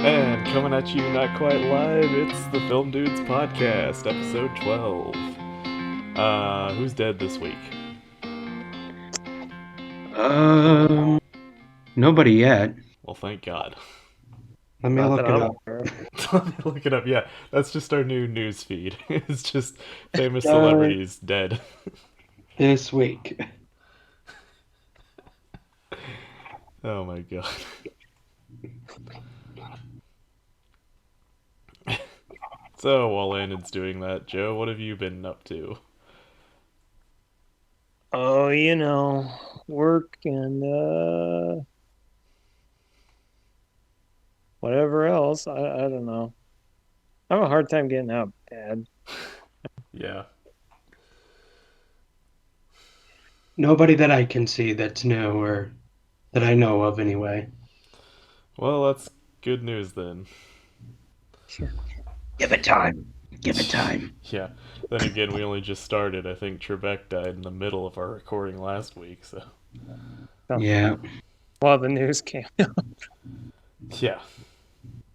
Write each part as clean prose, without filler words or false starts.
And coming at you not quite live, it's the Film Dudes Podcast, episode 12. Who's dead this week? Nobody yet. Well, thank God. Let me Not look that it I'm up. aware of. Let me look it up. Yeah, that's just our new news feed. It's just famous celebrities dead. This week. Oh my God. So, while Landon's doing that, Joe, what have you been up to? Oh, work and whatever else. I don't know. I have a hard time getting out of bed. Yeah. Nobody that I can see that's new or that I know of anyway. Well, that's good news then. Give it time. Give it time. Yeah. Then again, we only just started. I think Trebek died in the middle of our recording last week, so. Yeah. While the news came out. Yeah.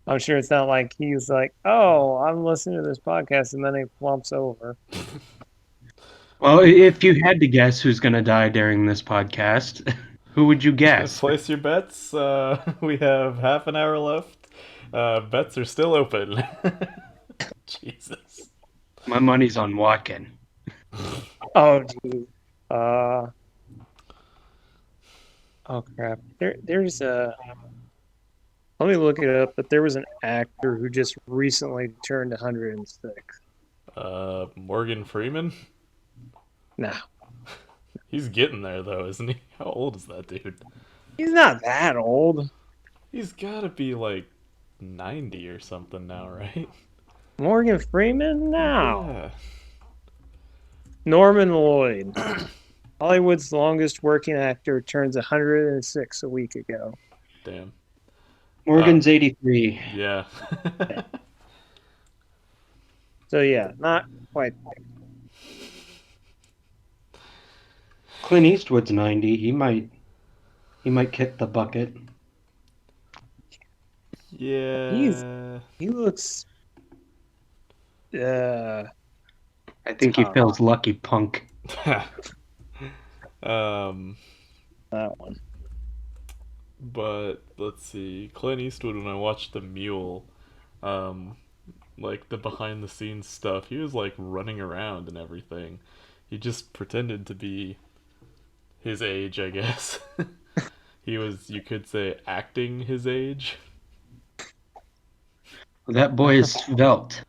I'm sure it's not like he's like, oh, I'm listening to this podcast, and then he flumps over. Well, if you had to guess who's going to die during this podcast, who would you guess? Place your bets. We have half an hour left. Bets are still open. Jesus. My money's on Watkin. Oh, geez. Oh, crap. There's a... Let me look it up, but there was an actor who just recently turned 106. Morgan Freeman? No. He's getting there, though, isn't he? How old is that dude? He's not that old. He's gotta be like 90 or something now, right? Morgan Freeman? No. Yeah. Norman Lloyd. Hollywood's longest working actor turns 106 a week ago. Damn. Morgan's 83. Yeah. So yeah, not quite there. Clint Eastwood's 90. He might kick the bucket. Yeah. He looks I think he feels lucky, punk. that one. But let's see. Clint Eastwood, when I watched The Mule, like the behind the scenes stuff, he was like running around and everything. He just pretended to be his age, I guess. He was, you could say, acting his age. That boy is svelte.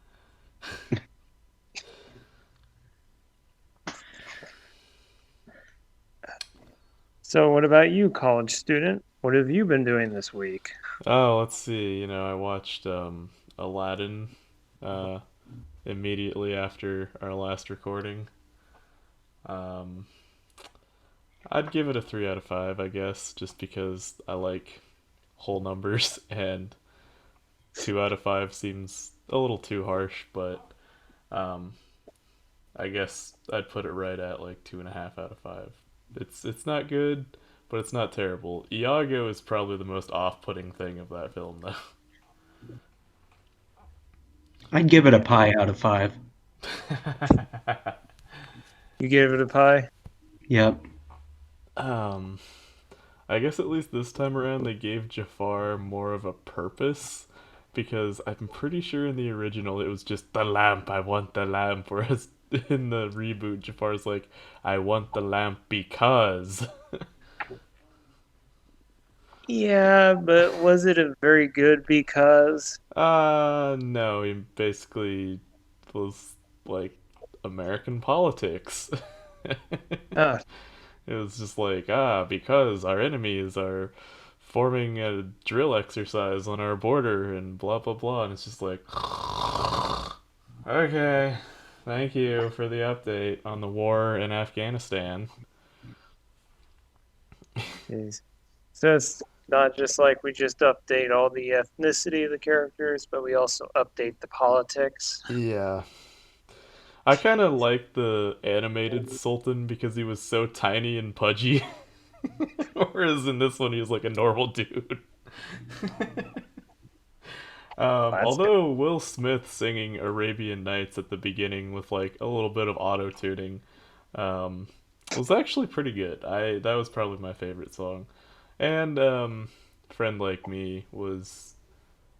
So what about you, college student? What have you been doing this week? Oh, let's see. I watched Aladdin immediately after our last recording. I'd give it a 3 out of 5, I guess, just because I like whole numbers, and 2 out of 5 seems a little too harsh, but I guess I'd put it right at like 2.5 out of 5. It's not good, but it's not terrible. Iago is probably the most off-putting thing of that film, though. I'd give it a pie out of 5. You gave it a pie? Yep. I guess at least this time around they gave Jafar more of a purpose, because I'm pretty sure in the original it was just the lamp, I want the lamp, whereas in the reboot Jafar's like, I want the lamp because. Yeah, but was it a very good because? No, he basically was like American politics. Uh, It was just like, because our enemies are forming a drill exercise on our border and blah blah blah, and it's just like, okay, thank you for the update on the war in Afghanistan. Jeez. So it's not just like we just update all the ethnicity of the characters, but we also update the politics. Yeah. I kind of like the animated Sultan because he was so tiny and pudgy. Whereas in this one, he was like a normal dude. That's good. Although Will Smith singing Arabian Nights at the beginning with like a little bit of auto tuning um, was actually pretty good. I That was probably my favorite song. And Friend Like Me was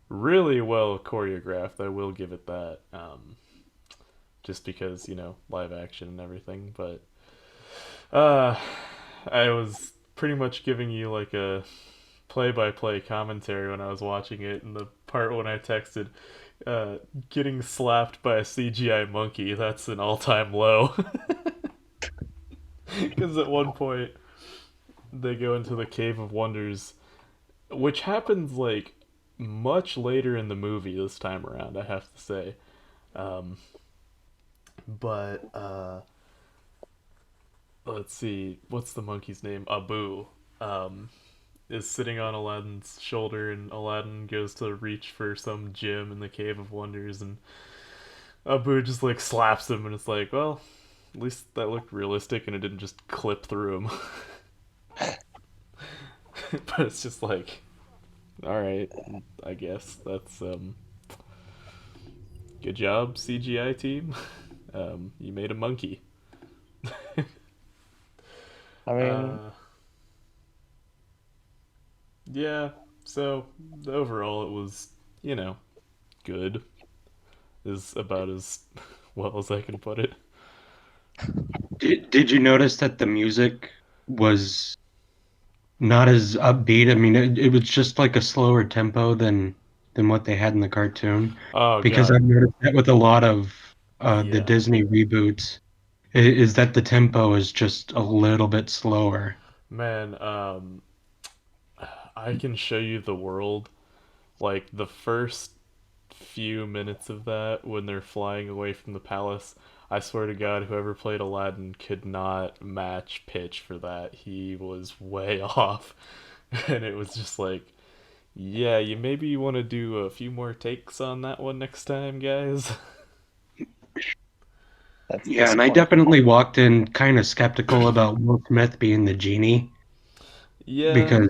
really well choreographed. I will give it that. Just because, live action and everything. But uh, I was pretty much giving you like a play-by-play commentary when I was watching it, and the part when I texted, uh, getting slapped by a CGI monkey, that's an all-time low. Because at one point, they go into the Cave of Wonders, which happens like much later in the movie this time around, I have to say. Um, but let's see, what's the monkey's name? Abu. Um, is sitting on Aladdin's shoulder, and Aladdin goes to reach for some gem in the Cave of Wonders, and Abu just like slaps him, and it's like, well, at least that looked realistic, and it didn't just clip through him. But it's just like, all right, I guess that's good job, CGI team. You made a monkey. I mean, uh, yeah. So overall, it was, you know, good. Is about as well as I can put it. Did you notice that the music was not as upbeat? I mean, it was just like a slower tempo than what they had in the cartoon. Oh Because God, I've noticed that with a lot of the yeah, Disney reboots, is that the tempo is just a little bit slower. man. I can show you the world. Like the first few minutes of that when they're flying away from the palace. I swear to God, whoever played Aladdin could not match pitch for that. He was way off, and it was just like, yeah, you maybe want to do a few more takes on that one next time, guys. that's Yeah, and I disappointing. definitely walked in kind of skeptical about Will Smith being the genie Yeah, because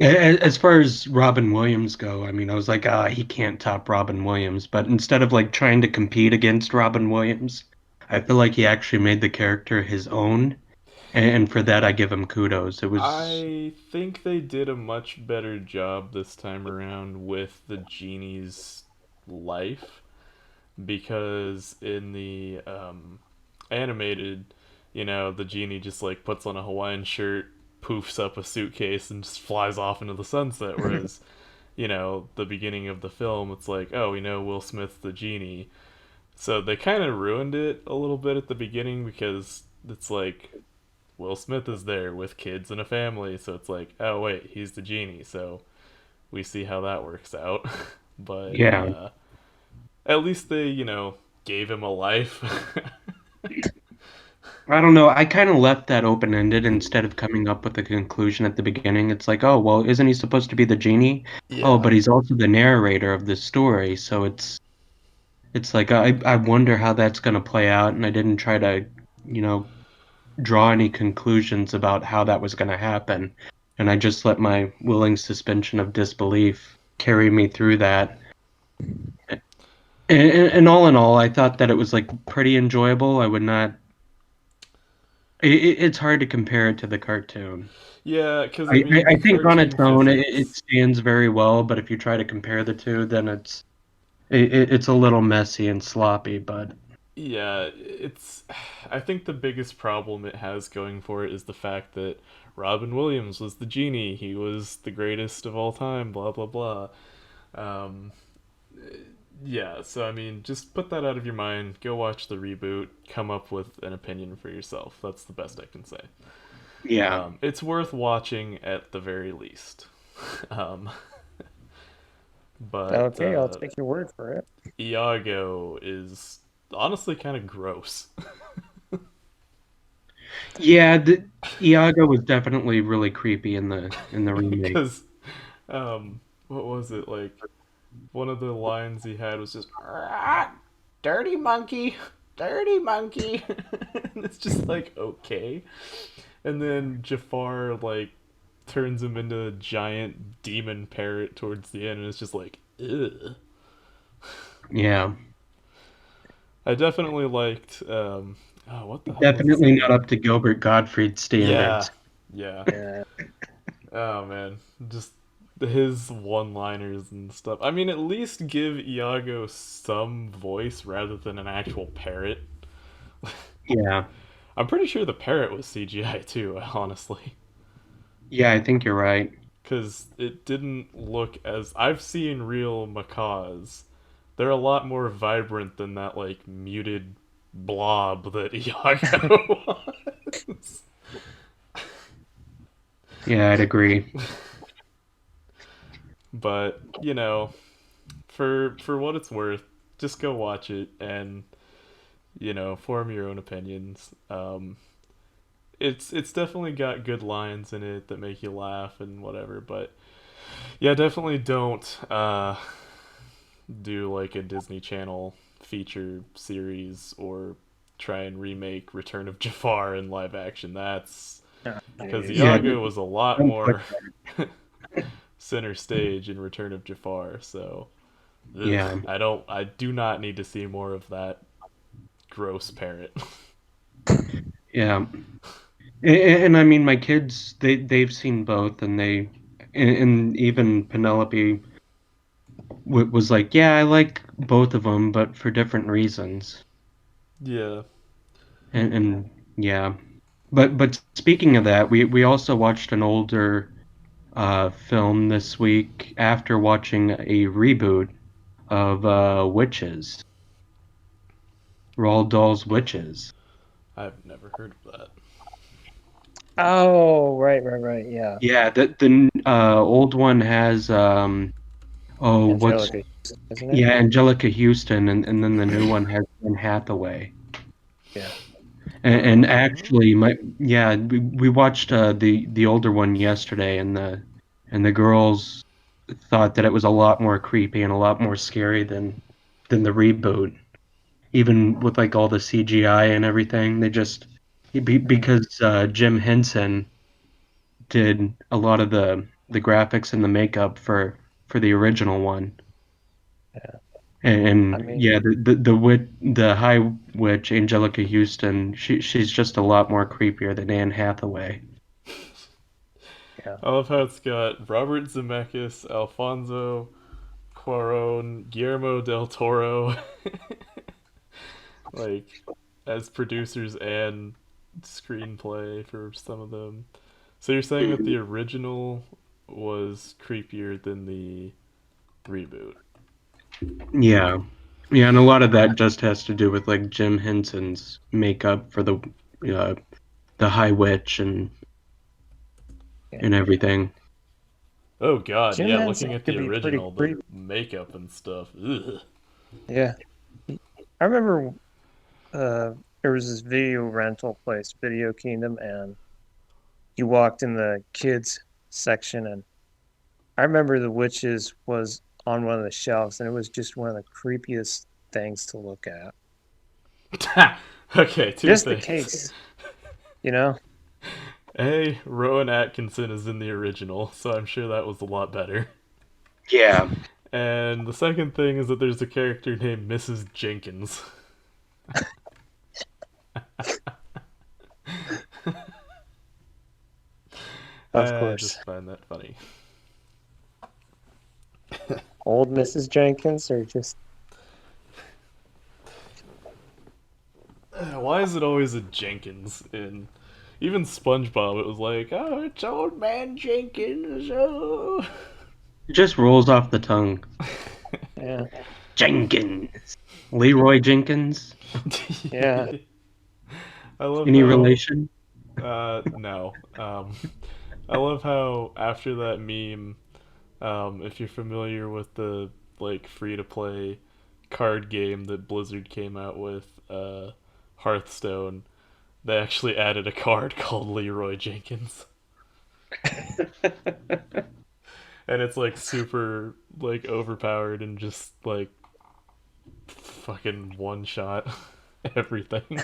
as far as Robin Williams go, I mean, I was like, ah, he can't top Robin Williams. But instead of like trying to compete against Robin Williams, I feel like he actually made the character his own, and for that I give him kudos. It was, I think they did a much better job this time around with the genie's life, because in the animated, the genie just like puts on a Hawaiian shirt, poofs up a suitcase, and just flies off into the sunset. Whereas, the beginning of the film, it's like, oh, we know Will Smith's the genie. So they kind of ruined it a little bit at the beginning, because it's like Will Smith is there with kids and a family. So it's like, oh, wait, he's the genie. So we see how that works out. But yeah. at least they, gave him a life. I don't know. I kind of left that open ended instead of coming up with a conclusion at the beginning. It's like, oh, well, isn't he supposed to be the genie? Oh, Yeah. but he's also the narrator of this story, so it's like I wonder how that's going to play out, and I didn't try to, you know, draw any conclusions about how that was going to happen, and I just let my willing suspension of disbelief carry me through that. And all in all, I thought that it was like pretty enjoyable. I would not. It's hard to compare it to the cartoon. Yeah, because I I mean, I think on its cartoon own it physics. stands very well, but if you try to compare the two, then it's a little messy and sloppy. But Yeah, it's. I think the biggest problem it has going for it is the fact that Robin Williams was the genie. He was the greatest of all time, blah, blah, blah. Um, yeah, so I mean, just put that out of your mind. Go watch the reboot. Come up with an opinion for yourself. That's the best I can say. yeah, It's worth watching at the very least. um, but Okay, I'll take your word for it. Iago is honestly kind of gross. yeah. Iago was definitely really creepy in the remake. Because, what was it like? One of the lines he had was just "dirty monkey, dirty monkey," and it's just like okay. And then Jafar like turns him into a giant demon parrot towards the end, and it's just like ugh. Yeah, I definitely liked. Oh, what the hell was his definitely not name? up to Gilbert Gottfried's Yeah, standards. yeah. Yeah. Oh man, just his one-liners and stuff. I mean, at least give Iago some voice rather than an actual parrot. Yeah, I'm pretty sure the parrot was CGI too, honestly, yeah, I think you're right. because it didn't look as. I've seen real macaws. They're a lot more vibrant than that like muted blob that Iago was. Yeah, I'd agree. But for what it's worth, just go watch it and form your own opinions. It's definitely got good lines in it that make you laugh and whatever, but yeah, definitely don't do like a Disney Channel feature series or try and remake Return of Jafar in live action. That's Oh, because jeez. Yeah, Iago was a lot don't put more center stage in Return of Jafar. So, ugh, yeah, I do not need to see more of that gross parrot. yeah. And I mean, my kids, they've seen both, and and even Penelope was like, yeah, I like both of them, but for different reasons. Yeah. And yeah, but speaking of that, we also watched an older film this week after watching a reboot of Witches, Roald Dahl's Witches. I've never heard of that. Oh, right. Yeah. Yeah, the old one has what's Angelica, isn't it? yeah, Angelica Houston, and then the new one has Anne Hathaway. Yeah. And Uh, actually, we watched the older one yesterday, and the girls thought that it was a lot more creepy and a lot more scary than the reboot, even with like all the CGI and everything. Mm, Because Jim Henson did a lot of the graphics and the makeup for the original one. yeah. I And mean, yeah, the High Witch, Angelica Houston, she's just a lot more creepier than Anne Hathaway. yeah. I love how it's got Robert Zemeckis, Alfonso Cuarón, Guillermo del Toro, like as producers and screenplay for some of them. So you're saying that the original was creepier than the reboot? Yeah. Yeah, and a lot of that just has to do with like Jim Henson's makeup for uh, the High Witch Yeah. and everything. Oh god, Jim yeah, Henson looking at the could be pretty original, the creepy. makeup and stuff. Ugh. Yeah. I remember uh, there was this video rental place, Video Kingdom, and you walked in the kids section, and I remember the witches was on one of the shelves, and it was just one of the creepiest things to look at. Okay, two Just the things. case, you know? A, Rowan Atkinson is in the original, so I'm sure that was a lot better. Yeah. And the second thing is that there's a character named Mrs. Jenkins. Of I course. just find that funny. Old Mrs. Jenkins, or just Why is it always a Jenkins in even SpongeBob? It was like, oh, it's old man Jenkins. Oh. It just rolls off the tongue. yeah, Jenkins. Leroy Jenkins. yeah. I love Any how relation? no. I love how after that meme, if you're familiar with the like free to play card game that Blizzard came out with, Hearthstone, they actually added a card called Leroy Jenkins. And it's like super like overpowered and just like fucking one shot everything.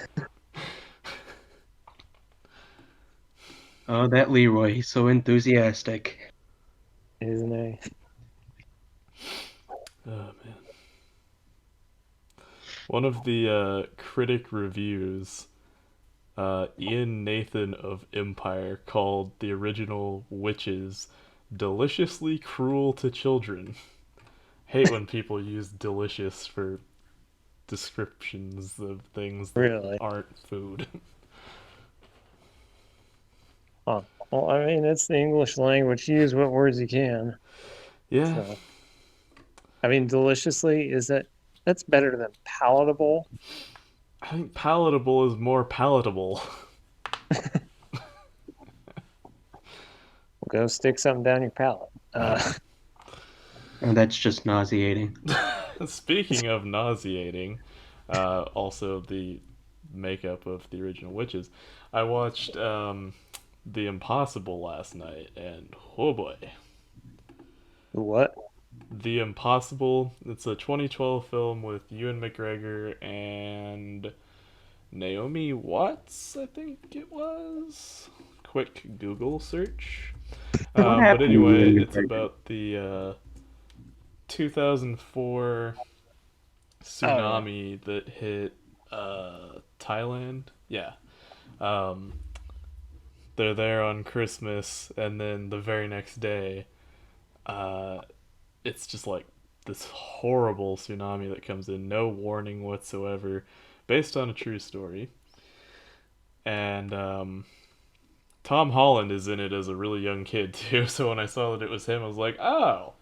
Oh, that Leroy, he's so enthusiastic. Isn't he? Oh man. one of the critic reviews, Ian Nathan of Empire called the original Witches deliciously cruel to children. Hate when people use delicious for descriptions of things that Really? aren't food. Huh. Well, I mean, it's the English language. Use what words you can. Yeah, So, I mean, deliciously, is that that's better than palatable? I think palatable is more palatable. Go stick something down your palate. And that's just nauseating. Speaking of nauseating, also the makeup of the original Witches, I watched The Impossible last night, and oh boy. What? The Impossible, it's a 2012 film with Ewan McGregor and Naomi Watts, I think it was. Quick Google search. What But happened to you anyway, in it's McGregor? about the 2004 Oh yeah. tsunami that hit Thailand. Yeah. Um, they're there on Christmas, and then the very next day, uh, it's just like this horrible tsunami that comes in, no warning whatsoever, based on a true story. And Tom Holland is in it as a really young kid too. So when I saw that it was him, I was like, oh,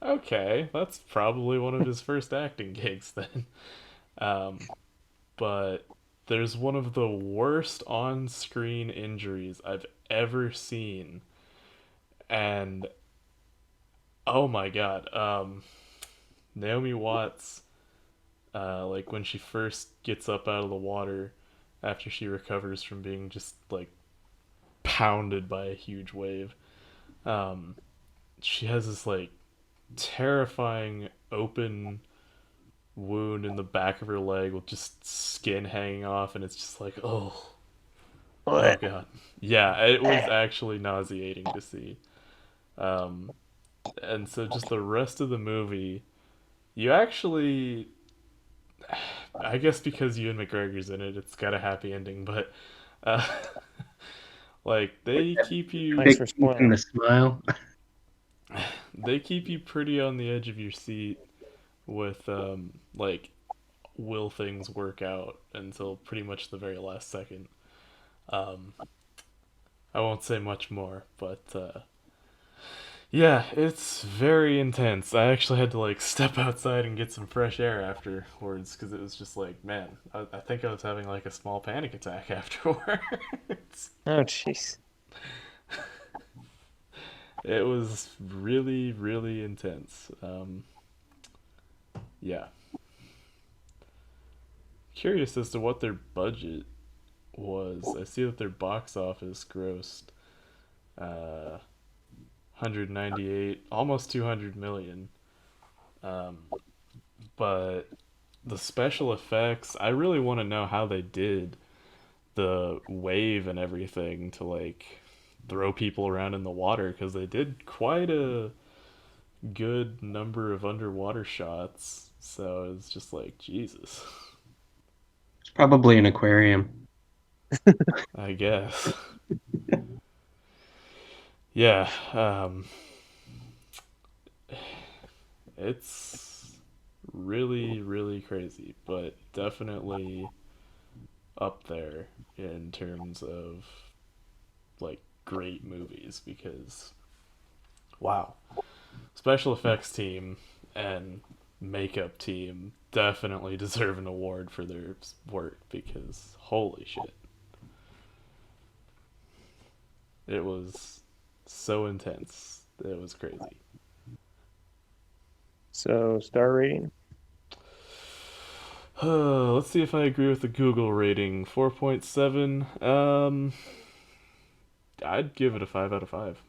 okay, that's probably one of his first acting gigs then. Um, but there's one of the worst on-screen injuries I've ever seen, and oh my god, Naomi Watts, like when she first gets up out of the water after she recovers from being just like pounded by a huge wave, um, she has this like terrifying open wound in the back of her leg with just skin hanging off, and it's just like, oh What? god, yeah, it was actually nauseating to see. Um, and so just the rest of the movie, you actually, I guess because Ewan McGregor's in it, it's got a happy ending, but uh, like they keep you Thanks Big for teeth and spoiling the smile. they keep you pretty on the edge of your seat with like, will things work out until pretty much the very last second. Um, I won't say much more, but yeah, it's very intense. I actually had to like step outside and get some fresh air afterwards because it was just like, man, I think I was having like a small panic attack afterwards. it. Oh jeez. It was really, really intense. Yeah, curious as to what their budget was. I see that their box office grossed 198, almost 200 million. Um, but the special effects, I really want to know how they did the wave and everything to like throw people around in the water because they did quite a good number of underwater shots. So it's just like, Jesus, It's probably an aquarium. I guess. Yeah, it's really, really crazy, but definitely up there in terms of like great movies because wow, special effects team and makeup team definitely deserve an award for their work because holy shit, it was so intense. It was crazy. So star rating. Let's see if I agree with the Google rating. 4.7. I'd give it a 5 out of 5,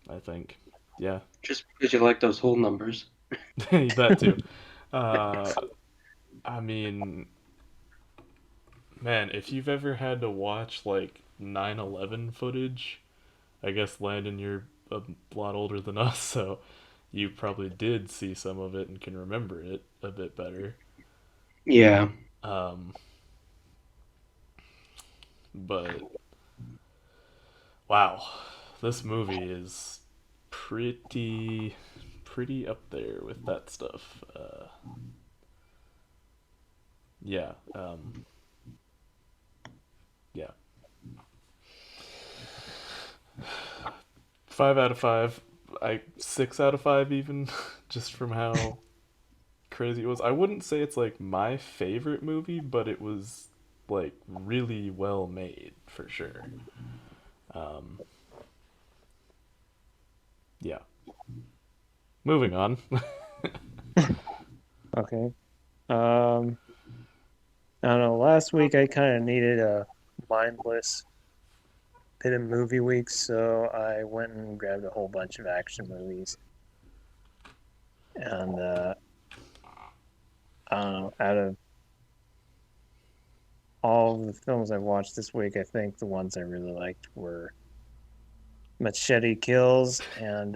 I think. Yeah. Just because you like those whole numbers. That too. Uh, I mean, man, if you've ever had to watch like 9/11 footage, I guess Landon, you're a lot older than us, so you probably did see some of it and can remember it a bit better. Yeah. Um, but wow, this movie is pretty up there with that stuff. Yeah, yeah. 5 out of 5. 6 out of 5 even, just from how crazy it was. I wouldn't say it's like my favorite movie, but it was like really well made for sure. Um, yeah. Moving on. Okay. Um, I don't know. Last week I kind of needed a mindless bit of movie week, so I went and grabbed a whole bunch of action movies. And I don't know, out of all of the films I watched this week, I think the ones I really liked were Machete Kills and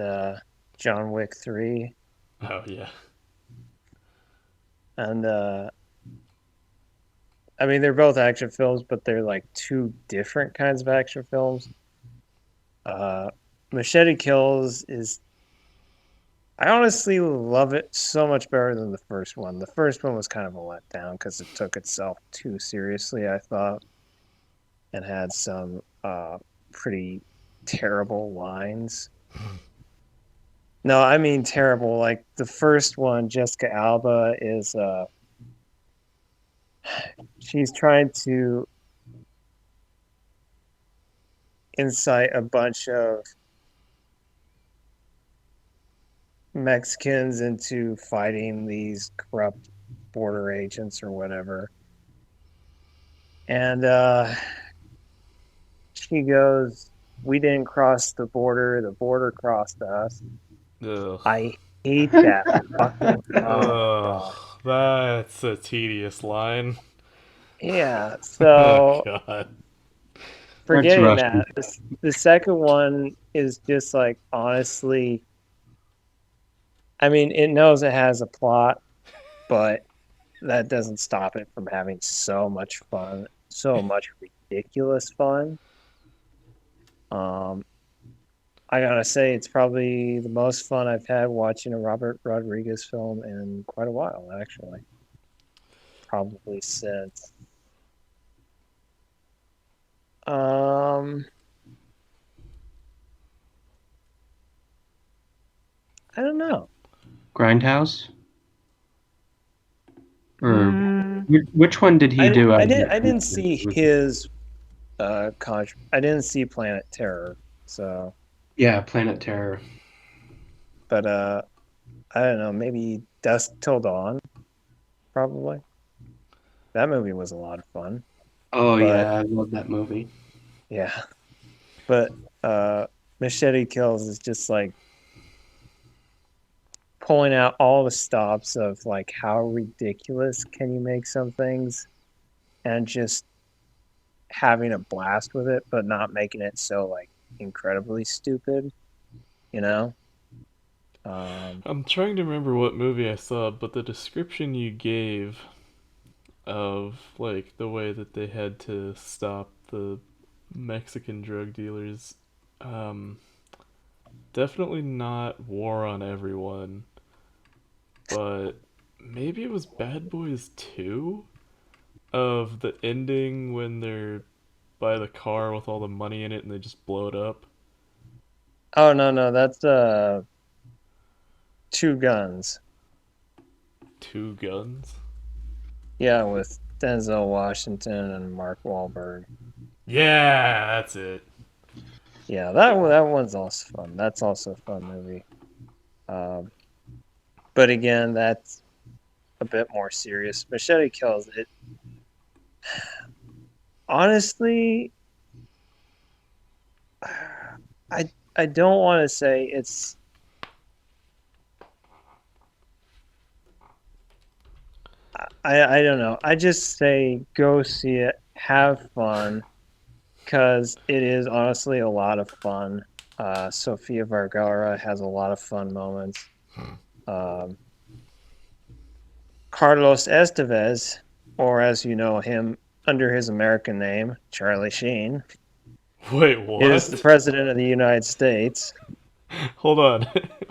John Wick 3. Oh yeah. And I mean, they're both action films, but they're like two different kinds of action films. Uh, Machete Kills is, I honestly love it so much better than the first one. The first one was kind of a letdown because it took itself too seriously, I thought, and had some pretty terrible lines. No, I mean terrible. Like the first one, Jessica Alba is she's trying to incite a bunch of Mexicans into fighting these corrupt border agents or whatever. And she goes, "We didn't cross the border crossed us." Ugh. I hate that fucking. Oh my Ugh. god. That's a tedious line. Yeah. Oh So god. That's forgetting Russian. that, the second one is just like honestly. I mean, it knows it has a plot, but that doesn't stop it from having so much fun, so much ridiculous fun. Um, I gotta say, it's probably the most fun I've had watching a Robert Rodriguez film in quite a while, actually. Probably since. Um, I don't know. Grindhouse? Or Mm, which one did he do out of the I two? didn't see his I didn't see Planet Terror, so Yeah, Planet Terror. but I don't know, maybe Dusk Till Dawn, probably. That movie was a lot of fun. Oh But yeah, I love that movie. yeah. But Machete Kills is just like pulling out all the stops of like how ridiculous can you make some things and just having a blast with it, but not making it so like incredibly stupid, you know? I'm trying to remember what movie I saw, but the description you gave of like the way that they had to stop the Mexican drug dealers, um, definitely not War on Everyone, but maybe it was Bad Boys 2, of the ending when they're by the car with all the money in it and they just blow it up. Oh no, that's Two Guns. Two Guns. Yeah, with Denzel Washington and Mark Wahlberg. Yeah, that's it. Yeah, that one's also fun. That's also a fun movie. Um, but again, that's a bit more serious. Machete Kills it. Honestly, I don't want to say it's. I don't know. I just say go see it, have fun, because it is honestly a lot of fun. Sofia Vergara has a lot of fun moments. Um, Carlos Estevez or as you know him under his American name, Charlie Sheen, Wait, is the what? president of the United States Hold on.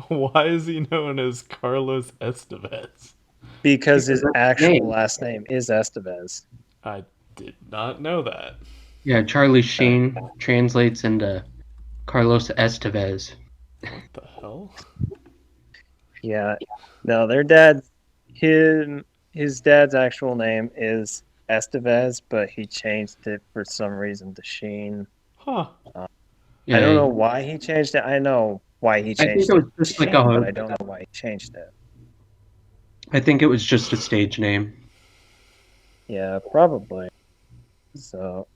Why is he known as Carlos Estevez? because Because his that's his actual name. last name is Estevez. I did not know that. Yeah, Charlie Uh, Sheen translates into Carlos Estevez. What the hell? yeah, no, their dad, his his dad's actual name is Estevez, but he changed it for some reason to Sheen. Huh. Uh, I don't Yeah, know why he changed it. I know why he I think changed it it was to just like Sheen, but a. I don't know why he changed it. I think it was just a stage name. Yeah, probably. So,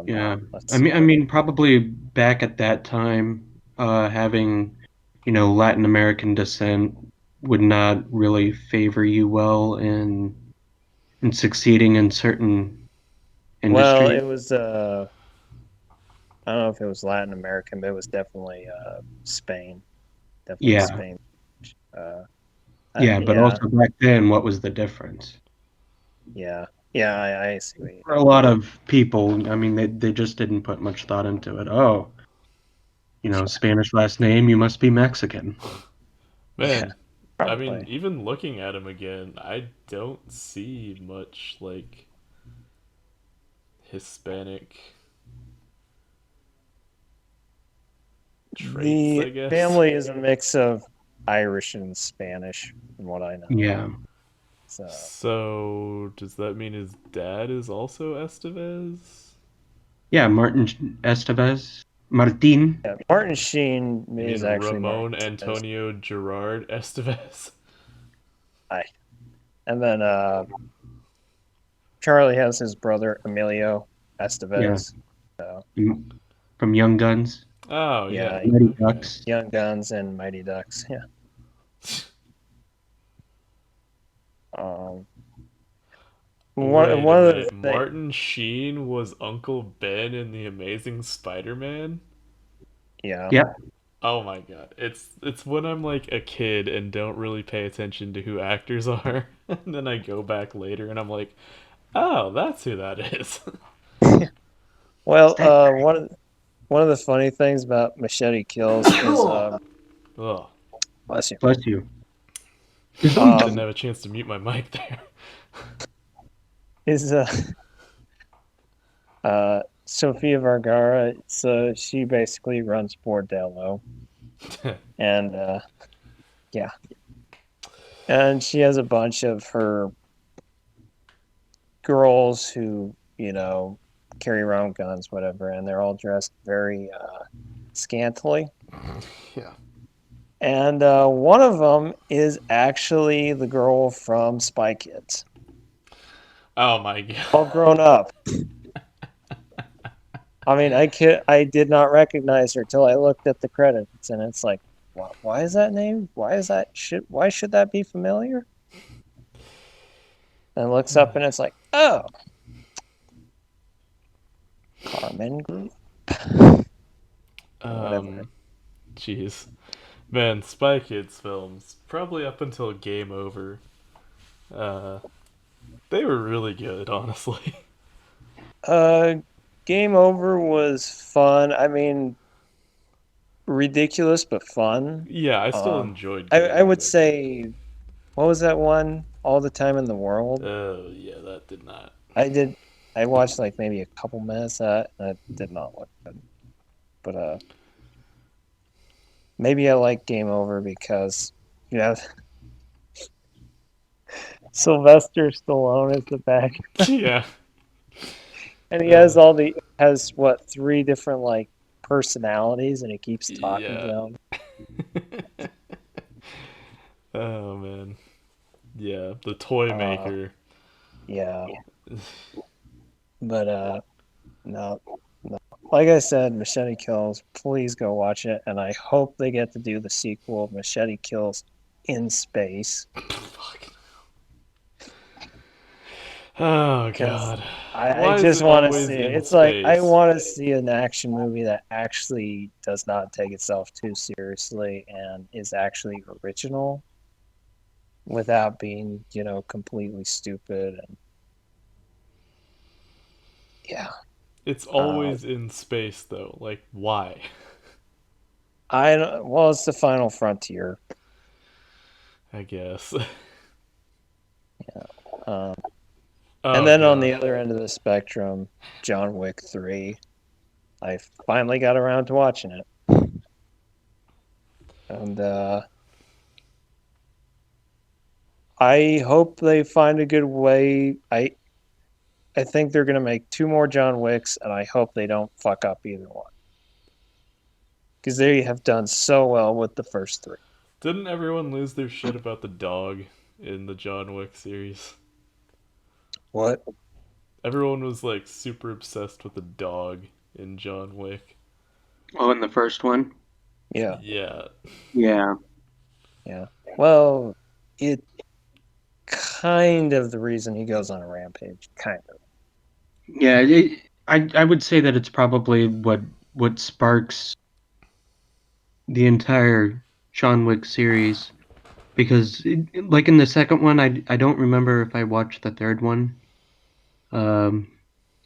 Yeah, let's I see. mean, I mean, probably back at that time, having, Latin American descent would not really favor you well in succeeding in certain Well, industries. it was I don't know if it was Latin American, but it was definitely Spain. Definitely Yeah, Spain. Uh, yeah, but yeah, also back then, what was the difference? yeah, yeah. I see what you For a lot of people, I mean, they just didn't put much thought into it. Oh, Spanish last name, you must be Mexican. Yeah, Man, I mean, probably. even looking at him again, I don't see much like Hispanic traits, The I guess. family is a mix of Irish and Spanish, from what I know. Yeah, So, So, does that mean his dad is also Estevez? yeah, Martin Estevez, Martin. yeah, Martin Sheen You mean is actually Ramon Martinez. Antonio Gerard Estevez? I and then Charlie has his brother Emilio Yeah, Estevez. So from Young Guns, Oh, yeah. yeah, Mighty Okay. Ducks. Young Guns and Mighty Ducks. Yeah. Um, Wait a one of minute. the things, Martin Sheen was Uncle Ben in The Amazing Spider-Man? yeah. Yep. Oh my god. It's when I'm like a kid and don't really pay attention to who actors are, and then I go back later and I'm like, "Oh, that's who that is." Well, Stat- one of the funny things about Machete Kills is Ugh. bless you. Bless you. Didn't Um, have a chance to mute my mic there. is Sofia Vergara. So she basically runs Bordello, and yeah, and she has a bunch of her girls who carry around guns, whatever, and they're all dressed very scantily. Yeah. And one of them is actually the girl from Spy Kids, Oh my god. all grown up. I mean, I did not recognize her till I looked at the credits, and it's like, why is that name? Why should that be familiar? And looks up, and it's like, oh, Carmen Group, whatever. Um, jeez. Man, Spy Kids films, probably up until Game Over, uh, they were really good, honestly. Uh, Game Over was fun. I mean, ridiculous but fun. Yeah, I still Um, enjoyed I Game would Over. say, what was that one? All the Time in the World. Oh, yeah, that did not. I did. I watched like maybe a couple minutes of that, and it did not look good. But maybe I like Game Over because you know Sylvester Stallone is the bad, Yeah. and he Uh, has what, three different like personalities, and he keeps talking to yeah. them. Oh, man. Yeah, the toy Uh, maker. yeah, but no, no. Like I said, Machete Kills. Please go watch it, and I hope they get to do the sequel of Machete Kills in space Fuck. Oh, because God. I Why is just it want to always see it. in It's like I space? want to see an action movie that actually does not take itself too seriously and is actually original without being, completely stupid. And Yeah. It's Uh, always in space though. Like why? well, it's the final frontier. I guess. Um, and Oh then on the gosh. other end of the spectrum, John Wick 3. I finally got around to watching it. And I hope they find a good way. I think they're gonna make two more John Wicks, and I hope they don't fuck up either one. Because they have done so well with the first three. Didn't everyone lose their shit about the dog in the John Wick series? What? Everyone was like super obsessed with the dog in John Wick. Oh, in the first one? Yeah, Yeah. Yeah. yeah. Well, it kind of the reason he goes on a rampage. Kind of. Yeah, I would say that it's probably what sparks the entire John Wick series because like in the second one I don't remember if I watched the third one. Um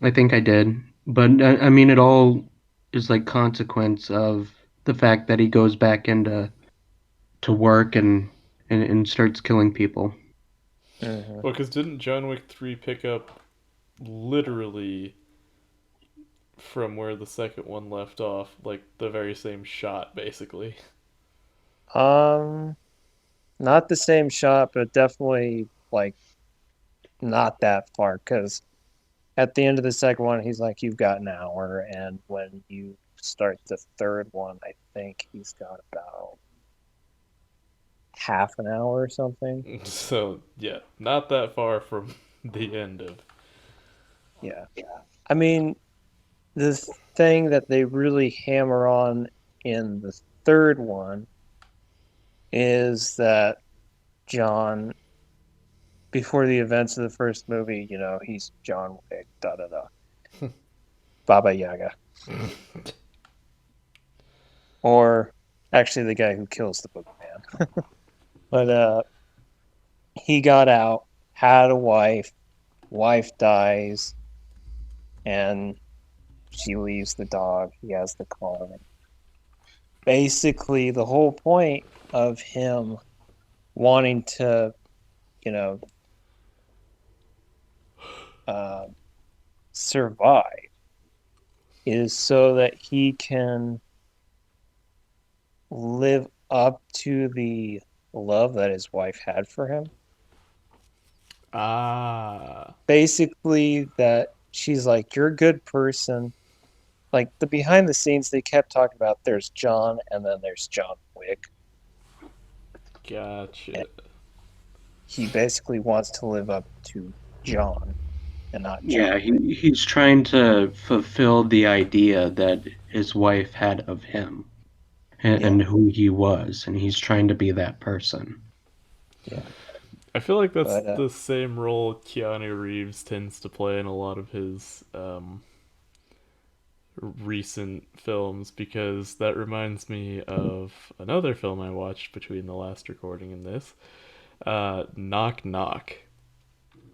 I think I did. But I mean it all is like consequence of the fact that he goes back into to work and starts killing people. Hmm. Well, because didn't John Wick 3 pick up literally from where the second one left off? Like the very same shot, basically. Um, Not the same shot, but definitely like not that far. Because at the end of the second one, he's like, "You've got an hour," and when you start the third one, I think he's got about half an hour or something. So, yeah, not that far from the end of. Yeah. I mean, the thing that they really hammer on in the third one is that John, before the events of the first movie, he's John Wick, da da da, Baba Yaga, or actually the guy who kills the boogeyman. But he got out, had a wife dies, and she leaves the dog. He has the car. Basically, the whole point of him wanting to, you know, uh, survive is so that he can live up to the love that his wife had for him. Ah. Basically, that she's like, "You're a good person." Like the behind the scenes, they kept talking about there's John and then there's John Wick. And Gotcha. he basically wants to live up to John and not John Yeah, Wick. he's trying to fulfill the idea that his wife had of him Yeah, and who he was, and he's trying to be that person. yeah. I feel like that's But the same role Keanu Reeves tends to play in a lot of his recent films because that reminds me of another film I watched between the last recording and this. Knock Knock.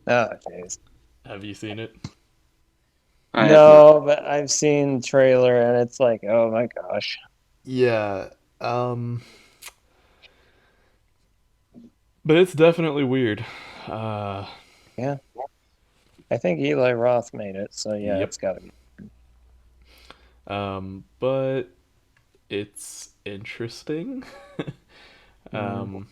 oh, jeez. Have you seen it? I have not. No, but I've seen the trailer and it's like, oh my gosh. Yeah. Um, but it's definitely weird. Uh, Yeah, I think Eli Roth made it, so yeah, yep. it's got to be. But it's interesting. Mm. um,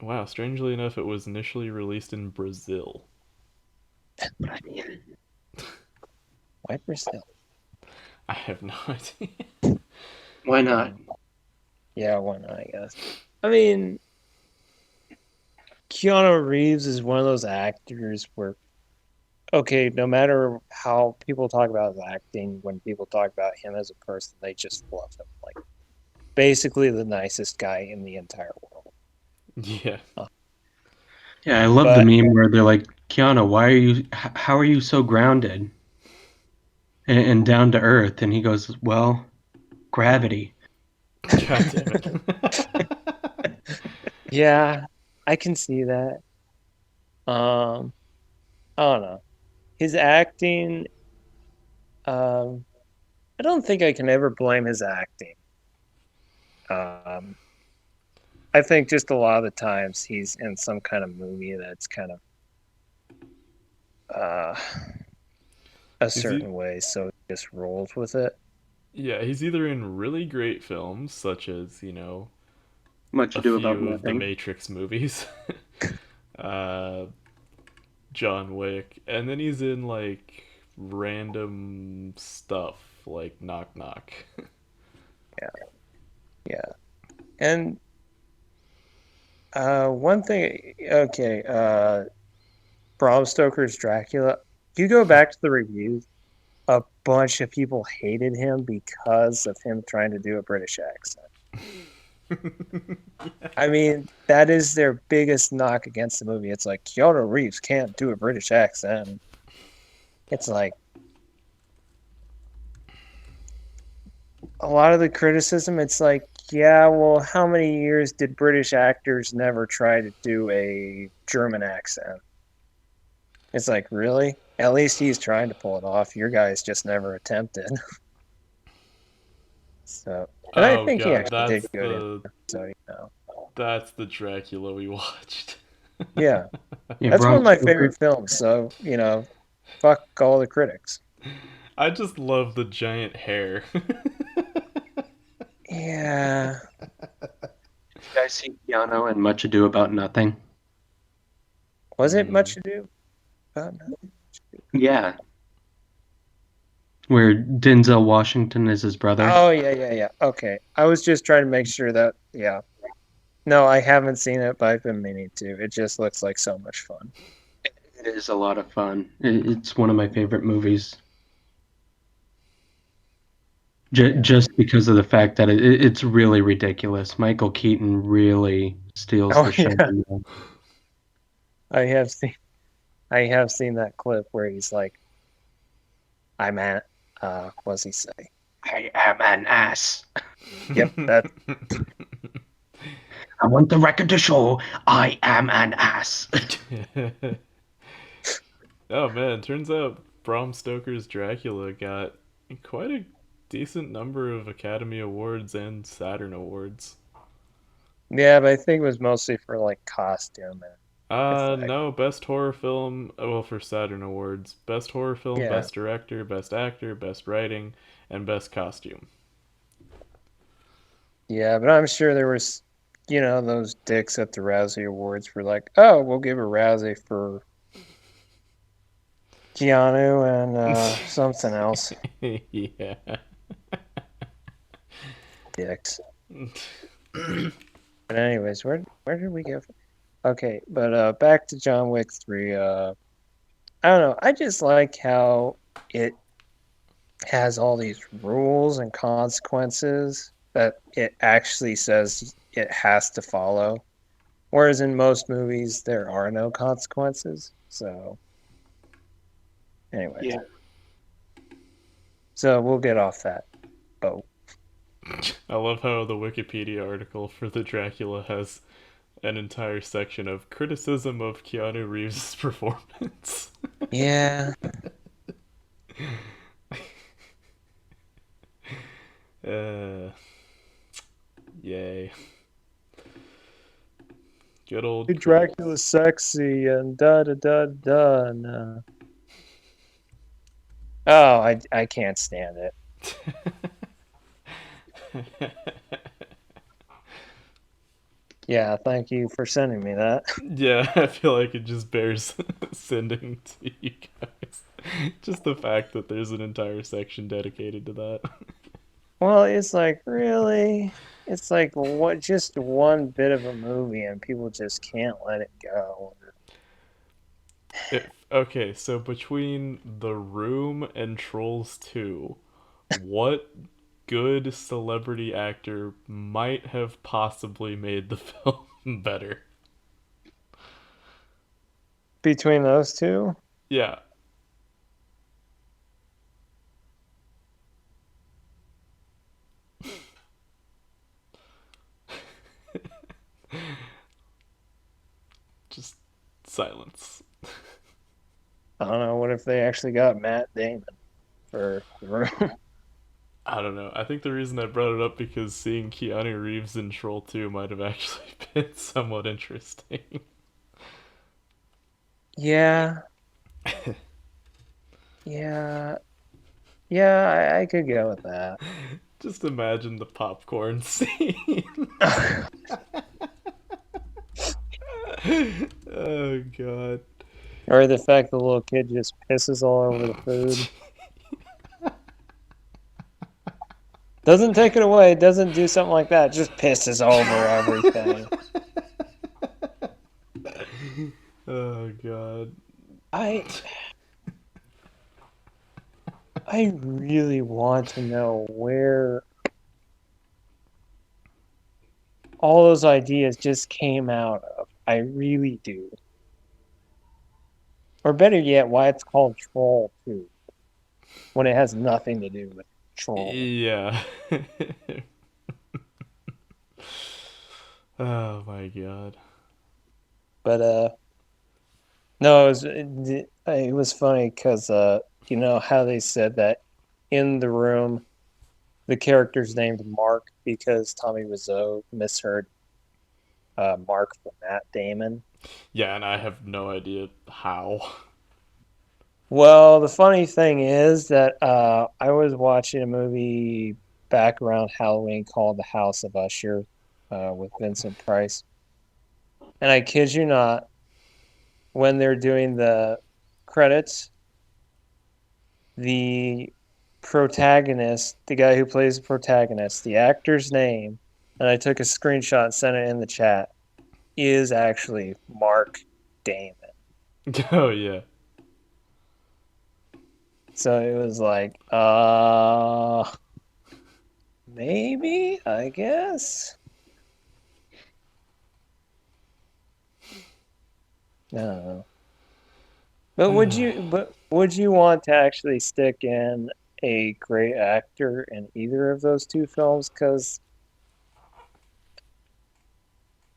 wow, strangely enough, it was initially released in Brazil. Why Brazil? I have no idea. Why not? Yeah, why not? I guess. I mean, Keanu Reeves is one of those actors where, okay, no matter how people talk about his acting, when people talk about him as a person, they just love him. Like, basically the nicest guy in the entire world. Yeah. Uh, Yeah, I love the but meme where they're like, Kiana, why are you? How are you so grounded and down to earth? And he goes, well, gravity. God damn it. yeah, I can see that. Um, I don't know. His acting, um, I don't think I can ever blame his acting. Um, I think just a lot of the times he's in some kind of movie that's kind of uh, a Is he? certain way, so he just rolls with it. Yeah, he's either in really great films, such as Much a ado about few of the nothing. Matrix movies, uh, John Wick, and then he's in like random stuff like Knock Knock. Yeah, yeah. And one thing, okay, Bram Stoker's Dracula. You go back to the reviews, a bunch of people hated him because of him trying to do a British accent. I mean, that is their biggest knock against the movie. It's like Keanu Reeves can't do a British accent. It's like a lot of the criticism, it's like, yeah, well, how many years did British actors never try to do a German accent? It's like, really? At least he's trying to pull it off. Your guys just never attempted. So, and I Oh think he god, actually did good in it. So, that's the Dracula we watched. yeah, Yeah, that's one Bram of my Stoker. favorite films. So, fuck all the critics. I just love the giant hair. Yeah. Did you guys see Keanu and Much Ado About Nothing? Was it Mm. much to do about nothing? Yeah, where Denzel Washington is his brother. Oh, yeah, yeah, yeah. Okay. I was just trying to make sure that, yeah. No, I haven't seen it, but I've been meaning to. It just looks like so much fun. It is a lot of fun. It's one of my favorite movies, Yeah. just because of the fact that it's really ridiculous. Michael Keaton really steals Oh, the show. yeah. I have seen I have seen that clip where he's like, I'm at what's he say? I am an ass. Yep, that I want the record to show I am an ass. Oh man, turns out Bram Stoker's Dracula got quite a decent number of Academy Awards and Saturn Awards. yeah, but I think it was mostly for like costume and effect. No, best horror film, well, for Saturn Awards. Best horror film, Yeah. best director, best actor, best writing, and best costume. Yeah, but I'm sure there was those dicks at the Rousey Awards were like, oh, we'll give a Rousey for Keanu and something else. Yeah. Dicks. But anyways, where did we go? Okay, but back to John Wick 3. I don't know. I just like how it has all these rules and consequences that it actually says it has to follow. Whereas in most movies there are no consequences. So anyways. Yeah. So we'll get off that boat. I love how the Wikipedia article for the Dracula has an entire section of criticism of Keanu Reeves' performance. Yeah. uh, Yay. Good old Dracula's sexy and da da da da. No. Oh, I can't stand it. Yeah, thank you for sending me that. Yeah, I feel like it just bears sending to you guys. Just the fact that there's an entire section dedicated to that. Well, it's like, really? It's like what just one bit of a movie and people just can't let it go. Okay, so between The Room and Trolls 2, what good celebrity actor might have possibly made the film better? Between those two? Yeah. Just silence. I don't know. What if they actually got Matt Damon for the room? I don't know. I think the reason I brought it up because seeing Keanu Reeves in Troll 2 might have actually been somewhat interesting. Yeah, yeah, yeah. I could go with that. Just imagine the popcorn scene. Oh god. Or the fact the little kid just pisses all over the food. Doesn't take it away, doesn't do something like that, just pisses over everything. Oh god. I I really want to know where all those ideas just came out of. I really do. Or better yet, why it's called Troll 2 when it has nothing to do with Troll. Yeah. Oh my god. But no, it was funny because you know how they said that in the room the character's named Mark because Tommy Wiseau misheard Mark for Matt Damon. Yeah, and I have no idea how. Well, the funny thing is that I was watching a movie back around Halloween called The House of Usher with Vincent Price. And I kid you not, when they're doing the credits, the protagonist, the guy who plays the protagonist, the actor's name, and I took a screenshot and sent it in the chat, is actually Mark Damon. Oh yeah. So it was like, maybe, I guess. I don't know. But would you want to actually stick in a great actor in either of those two films? Because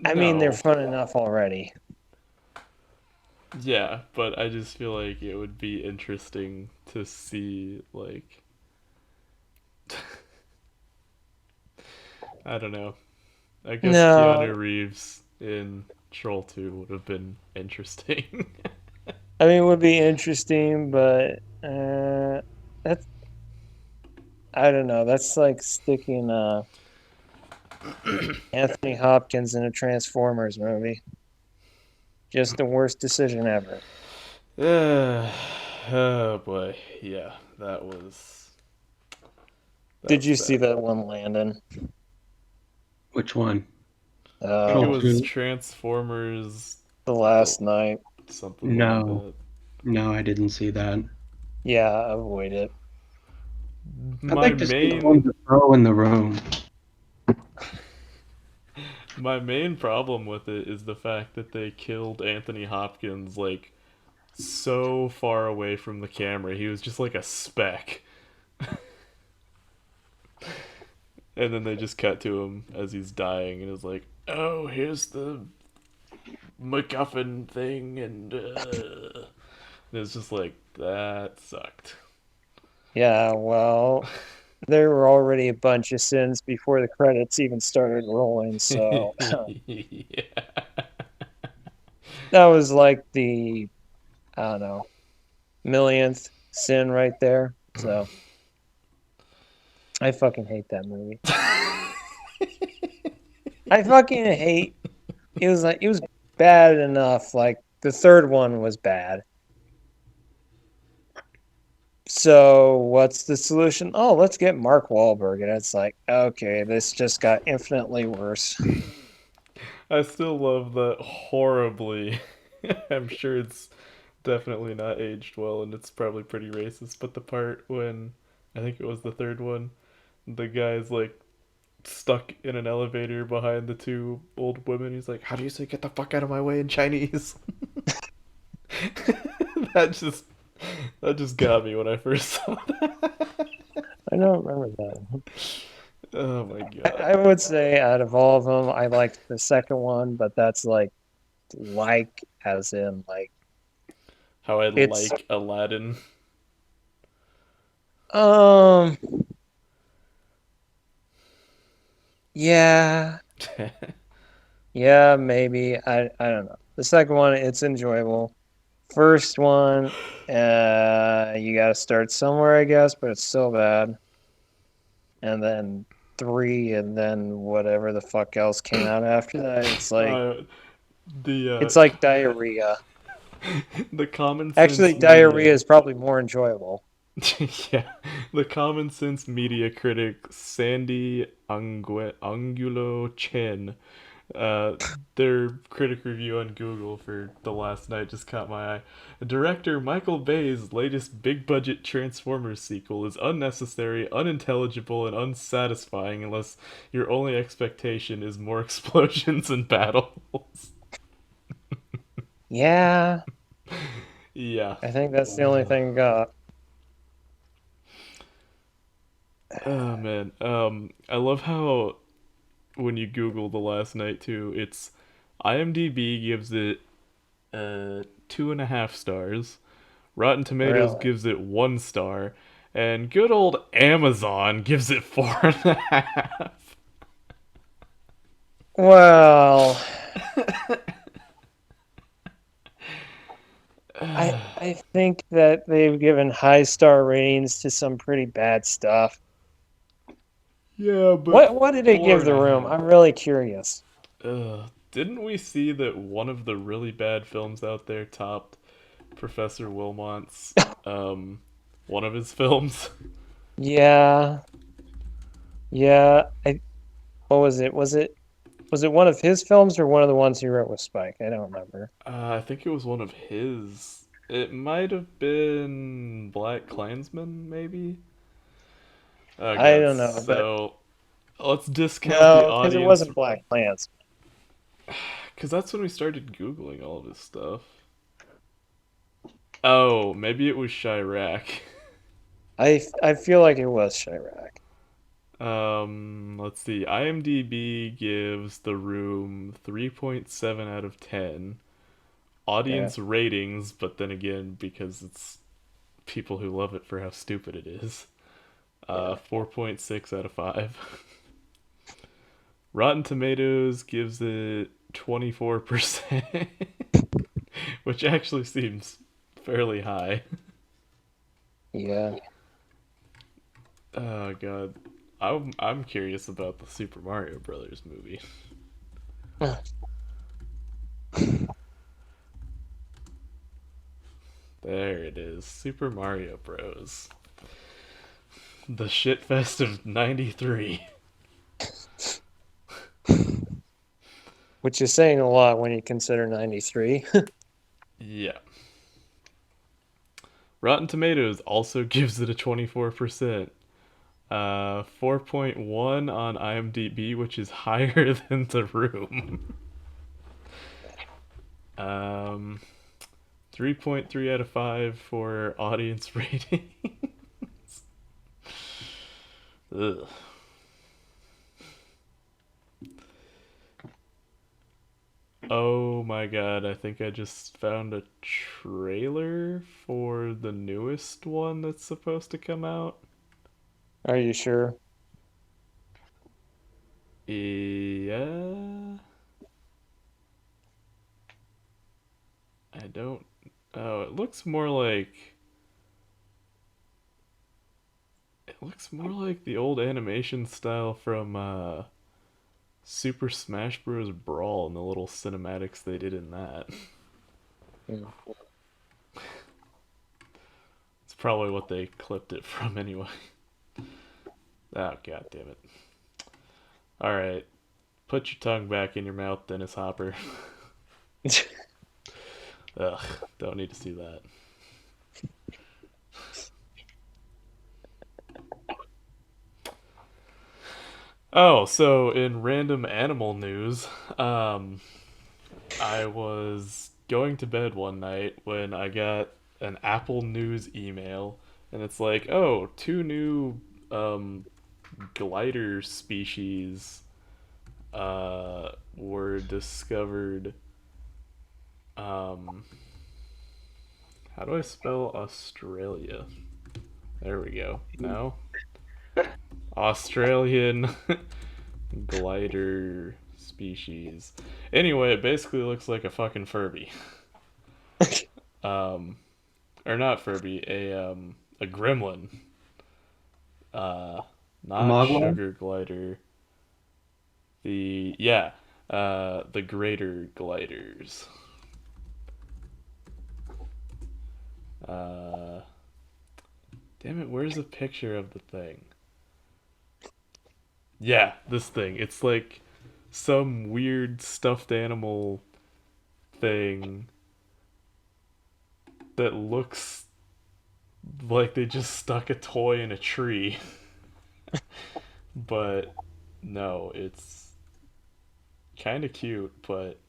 I mean, they're No. fun enough already. Yeah, but I just feel like it would be interesting to see, like, I don't know. I guess No, Keanu Reeves in Troll 2 would have been interesting. I mean, it would be interesting, but that's I don't know. That's like sticking Anthony Hopkins in a Transformers movie. Just the worst decision ever. Oh boy. Yeah, that Did was you see bad. that one, Landon? Which one? I think it Troll Oh, was 2? Transformers the the last night. something like No. that. No, I didn't see that. Yeah, avoid it. I'd My like to see the main one to throw in the room. my main problem with it is the fact that they killed Anthony Hopkins like so far away from the camera. He was just like a speck. And then they just cut to him as he's dying and is like, "Oh, here's the MacGuffin thing," and it's just like that sucked. Yeah, well, there were already a bunch of sins before the credits even started rolling, so Yeah. that was like the, I don't know, millionth sin right there. So I fucking hate that movie. I fucking hate it was bad enough. Like the third one was bad. So what's the solution? Oh, let's get Mark Wahlberg. And it's like, okay, this just got infinitely worse. I still love that horribly. I'm sure it's definitely not aged well and it's probably pretty racist, but the part when I think it was the third one, the guy's like stuck in an elevator behind the two old women. He's like, "How do you say get the fuck out of my way in Chinese?" that just that just got me when I first saw that. I don't remember that. Oh my I, god. I would say out of all of them, I liked the second one, but that's like as in like How I It's like Aladdin. um yeah, yeah, maybe. I don't know. The second one, it's enjoyable. First one, you gotta start somewhere, I guess, but it's still bad. And then three, and then whatever the fuck else came out after that. uh, the It's like diarrhea. the common Actually, sense diarrhea media. is probably more enjoyable. Yeah, the common sense media critic Sandy Angulo Chen. Uh, their critic review on Google for The Last Night just caught my eye. Director Michael Bay's latest big budget Transformers sequel is unnecessary, unintelligible, and unsatisfying unless your only expectation is more explosions and battles. Yeah, Yeah. I think that's the only thing got. Oh man. I love how when you Google The Last Night too, it's IMDb gives it 2.5 stars. Rotten Tomatoes Really? gives it 1 star, and good old Amazon gives it 4.5. Well, I think that they've given high star ratings to some pretty bad stuff. Yeah, but What did it four give and The a Room? half. I'm really curious. Didn't we see that one of the really bad films out there topped Professor Wilmot's um one of his films? Yeah, yeah. What was it? Was it one of his films or one of the ones he wrote with Spike? I don't remember. I think it was one of his. It might have been Black Klansman, maybe. Oh I god, don't know, but so let's discount the no, because it audience wasn't Black Plants. because that's when we started googling all of this stuff. Oh, maybe it was Chirac. I feel like it was Chirac. Let's see. IMDb gives The Room 3.7 out of 10. Yeah, Audience ratings, but then again, because it's people who love it for how stupid it is, yeah. 4.6 out of 5. Rotten Tomatoes gives it 24%, which actually seems fairly high. Yeah. Oh god. I'm curious about the Super Mario Brothers movie. There it is. Super Mario Bros. The shitfest of 93. Which is saying a lot when you consider 93. Yeah. Rotten Tomatoes also gives it a 24%. 4.1 on IMDb, which is higher than The Room. Um, 3.3 out of 5 for audience rating. Ugh. Oh my god, I think I just found a trailer for the newest one that's supposed to come out. Are you sure? Yeah. I don't. Oh, it looks more like. It looks more like the old animation style from Super Smash Bros. Brawl and the little cinematics they did in that. Hmm. It's probably what they clipped it from anyway. Oh, god damn it. Alright, put your tongue back in your mouth, Dennis Hopper. Ugh, don't need to see that. Oh, so in random animal news, I was going to bed one night when I got an Apple News email, and it's like, oh, two new um, glider species were discovered. Um, How do I spell Australia? There we go. No? Australian glider species. Anyway, it basically looks like a fucking Furby. Um, or not Furby, a gremlin. Uh, A not Mogwai? sugar glider. The greater gliders. Uh, damn it, where's a picture of the thing? Yeah, this thing. It's like some weird stuffed animal thing that looks like they just stuck a toy in a tree. But no, it's kind of cute, but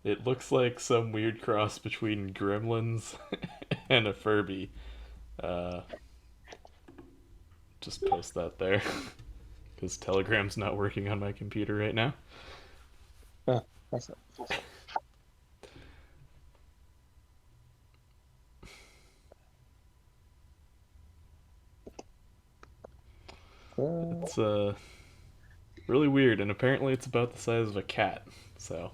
it looks like some weird cross between gremlins and a Furby. Uh, just post that there because Telegram's not working on my computer right now. Oh, that's it. It's really weird, and apparently it's about the size of a cat. So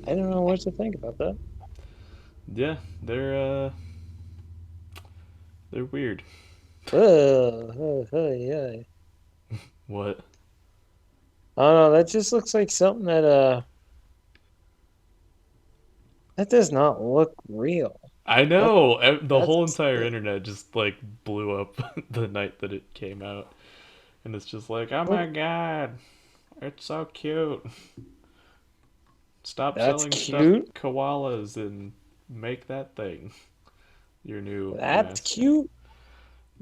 I don't know what to think about that. yeah, they're weird. Yeah. What? I don't know. That just looks like something that does not look real. I That know the whole that's entire internet just like blew up the night that it came out, and it's just like, oh what? my god, it's so cute. Stop That's selling stuffed cute. koalas and make that thing your new That's mascot. cute.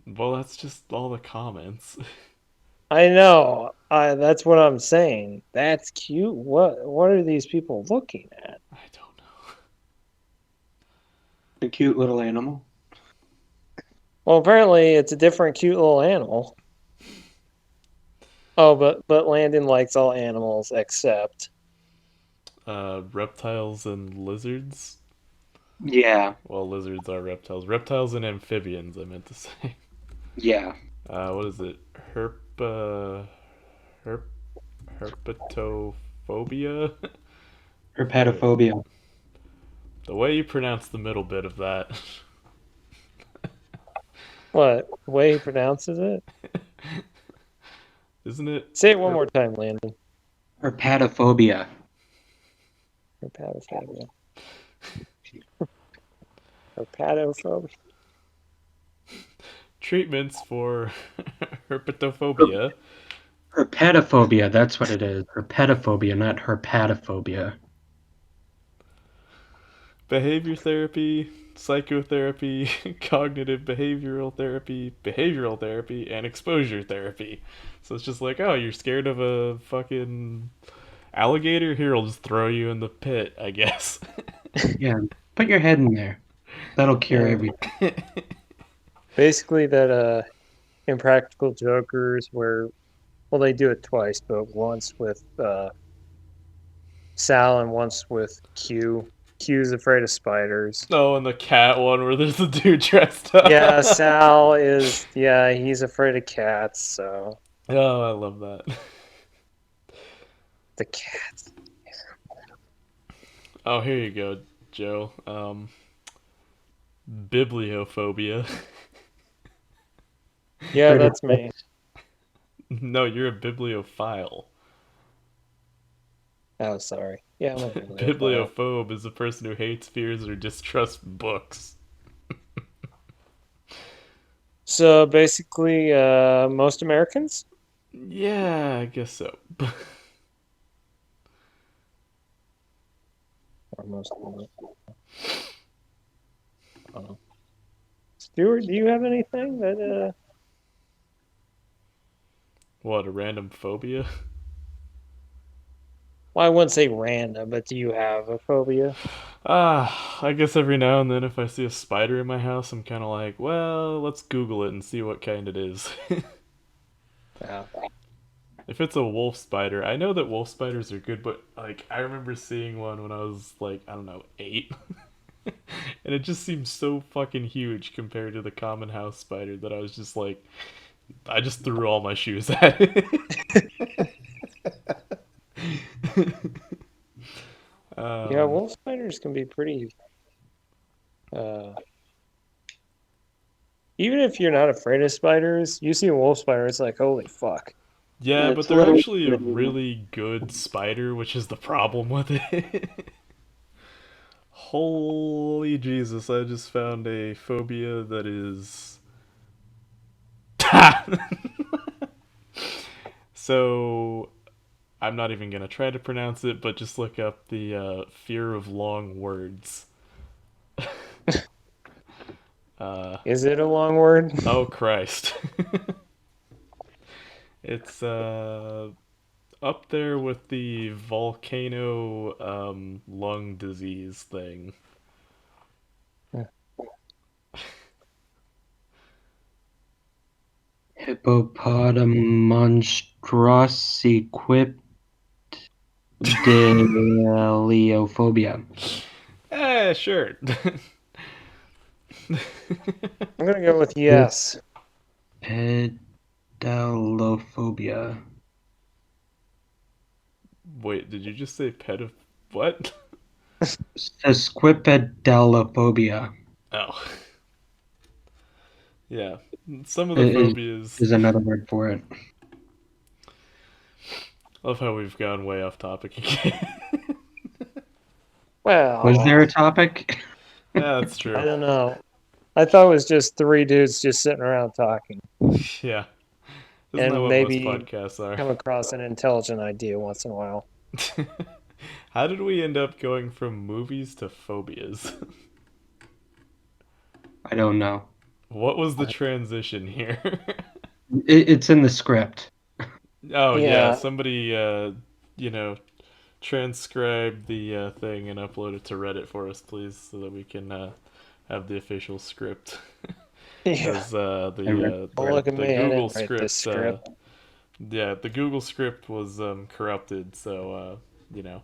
Well, that's just all the comments. I know. That's what I'm saying. That's cute. What are these people looking at? I don't know. A cute little animal. Well, apparently it's a different cute little animal. Oh, but Landon likes all animals except Reptiles and lizards. Yeah, Well, lizards are reptiles. Reptiles and amphibians, I meant to say. yeah. What is it? Herp, herpetophobia? Or Herpetophobia. the way you pronounce the middle bit of that. what the way he pronounces it. Isn't it? Say it one more time, Landon. Herpetophobia. Herpetophobia. Herpetophobia. Treatments for herpetophobia. Herpetophobia, that's what it is. Herpetophobia, not herpetophobia. Behavior therapy, psychotherapy, cognitive behavioral therapy, and exposure therapy. So it's just like, oh, you're scared of a fucking alligator? Here, I'll just throw you in the pit, I guess. Yeah, put your head in there. That'll cure Yeah. everything. Basically, that Impractical Jokers, where well they do it twice, but once with Sal and once with Q. Q's afraid of spiders. Oh, and the cat one where there's a dude dressed Yeah, up. Sal is he's afraid of cats, so Oh, I love that. the cats. Oh, here you go, Joe. Bibliophobia. Yeah, Heard of that's me. No, you're a bibliophile. Oh, sorry. Yeah, I'm a bibliophile. Bibliophobe is a person who hates, fears, or distrusts books. So basically, most Americans? Yeah, I guess so. Or most Stuart, do you have anything that What, a random phobia? well, I wouldn't say random, but do you have a phobia? I guess every now and then if I see a spider in my house, I'm kind of like, well, let's Google it and see what kind it is. Yeah. If it's a wolf spider, I know that wolf spiders are good, but like I remember seeing one when I was like, I don't know, 8. And it just seemed so fucking huge compared to the common house spider that I was just like, I just threw all my shoes at it. Yeah, um, wolf spiders can be pretty. Uh, Even if you're not afraid of spiders, you see a wolf spider, it's like, holy fuck. yeah, but It's they're literally. actually a really good spider, which is the problem with it. Holy Jesus, I just found a phobia that is. So, I'm not even gonna try to pronounce it, but just look up the fear of long words. Uh, Is it a long word? oh Christ. It's up there with the volcano lung disease thing. Hippopotamonstrosiquipedaliophobia. Sure. I'm gonna go with yes. Pedalophobia. Wait, did you just say pedo? What? Sesquipedalophobia Oh, yeah. Some of the is, phobias. is another word for it. Love how we've gone way off topic again. Was there Well, a topic? Yeah, that's I true. don't know. I thought it was just three dudes just sitting around talking Yeah, isn't that and what most maybe podcasts are? come across an intelligent idea once in a while. How did we end up going from movies to phobias? I don't know. What was the transition here? It's in the script. Oh yeah, Yeah, somebody you know, transcribe the thing and upload it to Reddit for us, please, so that we can have the official script. yeah. Because I read Well, for it. look at the me. I Google didn't write this script, script. yeah, the Google script was corrupted, so you know.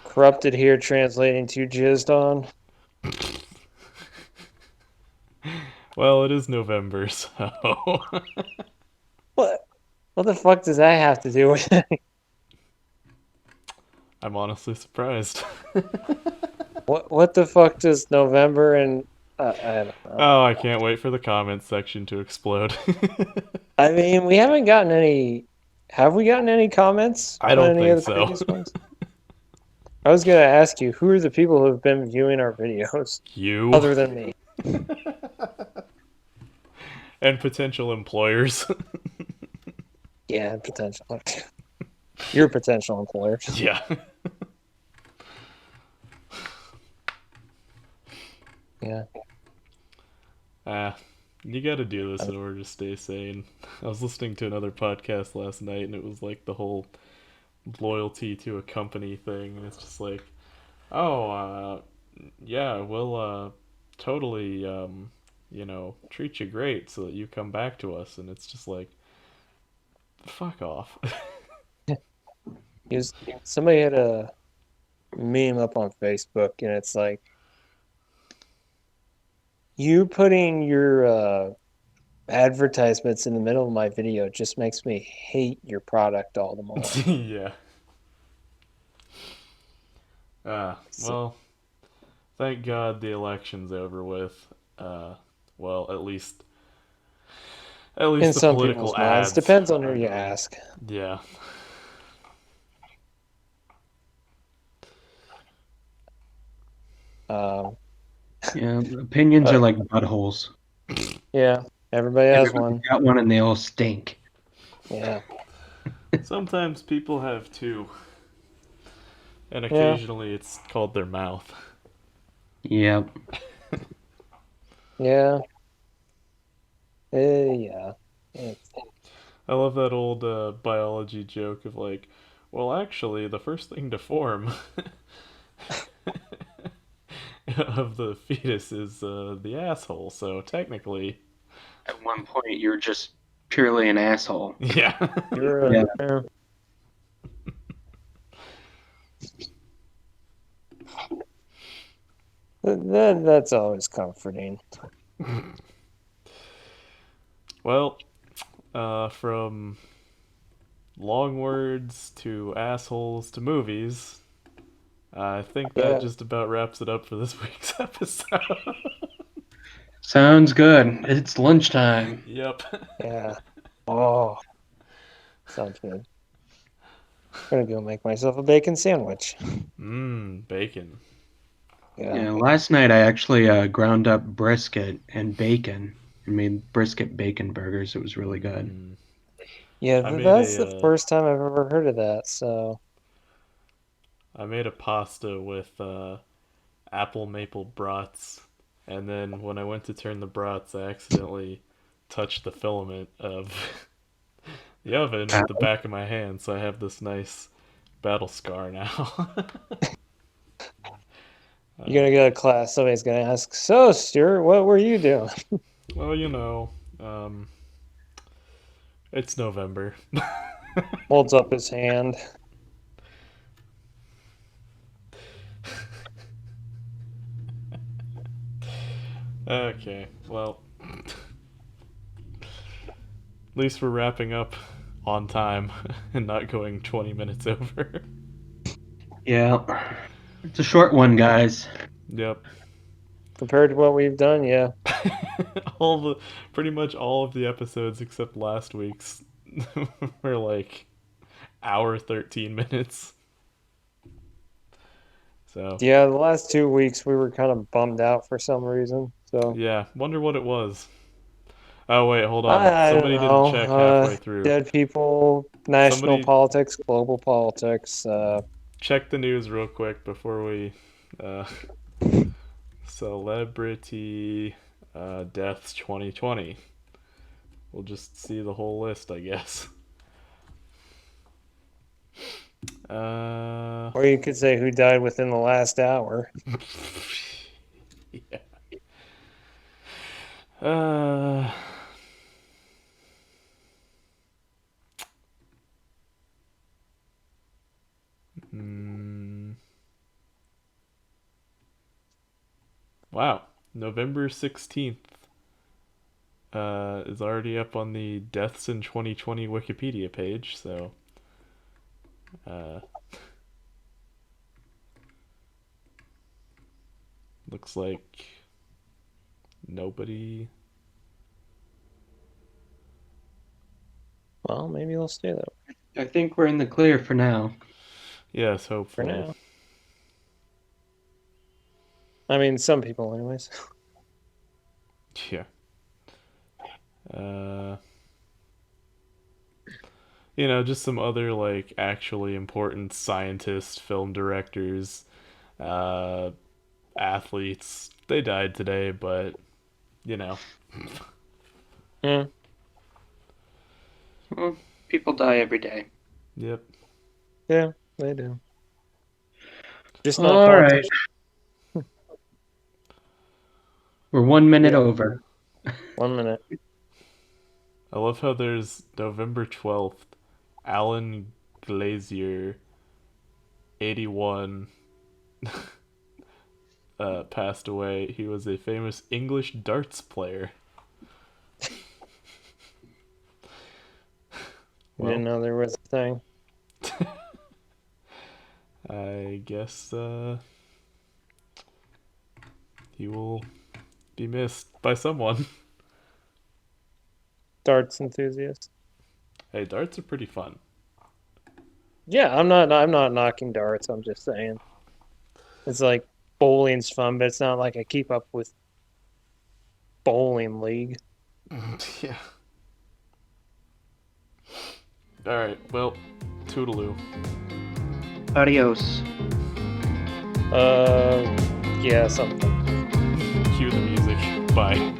Corrupted here, translating to jizzed on. Well, it is November, so What? What the fuck does that have to do with it? I'm honestly surprised. What the fuck does November and I don't know. Oh, I can't wait for the comments section to explode. I mean, we haven't gotten any. Have we gotten any comments I on don't any of think the so. previous ones? I was gonna ask you, who are the people who have been viewing our videos You other than me? and potential employers. Yeah, potential. Your potential employers. Yeah. Yeah. You gotta do this in order to stay sane. I was listening to another podcast last night and it was like the whole loyalty to a company thing, and it's just like, oh, yeah, we'll totally, treat you great so that you come back to us, and it's just like, fuck off. Use somebody had a meme up on Facebook, and it's like you putting your advertisements in the middle of my video just makes me hate your product all the more. Yeah. So, Well, thank God the election's over with. Uh, well, at least in the some political people's minds, ads. depends on who you ask. Yeah. Um, Yeah, opinions are like buttholes. yeah, everybody has Everybody's one. got one and they all stink. Yeah, Sometimes people have two, and yeah, occasionally it's called their mouth. Yep. yeah, yeah. It's, I love that old biology joke of like, well, actually, the first thing to form of the fetus is the asshole, so technically. At one point, you're just purely an asshole. Yeah. You're Yeah. that's always comforting. Well, from long words to assholes to movies, I think that Yeah. just about wraps it up for this week's episode. Sounds good. It's lunchtime. Yep. Yeah. Oh, sounds good. I'm gonna go make myself a bacon sandwich. Bacon. Yeah. Yeah, last night I actually ground up brisket and bacon and made brisket bacon burgers. It was really good. Yeah, I made that's the a first time I've ever heard of that. So I made a pasta with apple maple brats, and then when I went to turn the brats, I accidentally touched the filament of the oven with the Ow. back of my hand, so I have this nice battle scar now. you're gonna go to class. Somebody's gonna ask, "So, Stuart, what were you doing?" Well, um, it's November. Holds up his hand. Okay, well, at least we're wrapping up on time and not going 20 minutes over. Yeah. It's a short one, guys. Yep. Compared to what we've done, yeah. Pretty much all of the episodes except last week's were like hour 13 minutes. So Yeah, the last 2 weeks we were kind of bummed out for some reason. So yeah, wonder what it was. Oh wait, hold on. I don't Somebody didn't know. check halfway through. Dead people, national Somebody politics, global politics. check the news real quick before we uh celebrity deaths 2020. We'll just see the whole list, I guess. Or you could say who died within the last hour. Yeah. Uh, wow. November 16th is already up on the Deaths in 2020 Wikipedia page, so uh, looks like nobody. Well, maybe they'll stay that way I think we're in the clear for now. Yes, for hopefully. now. I mean, some people, anyways. Yeah. Just some other like actually important scientists, film directors, uh, athletes. They died today, but you know. Yeah, Well, people die every day. Yep. yeah, they do. Just not All right. politicians. We're 1 minute Yeah. over. 1 minute. I love how there's November 12th, Alan Glazier, 81, passed away. He was a famous English darts player. I didn't know there was a thing. I guess he will be missed by someone. Darts enthusiast. Hey, darts are pretty fun. Yeah, I'm not knocking darts. I'm just saying. It's like bowling's fun, but it's not like I keep up with bowling league. Yeah. Alright, well, toodaloo. Adios. Yeah, something. Cue the music. Bye.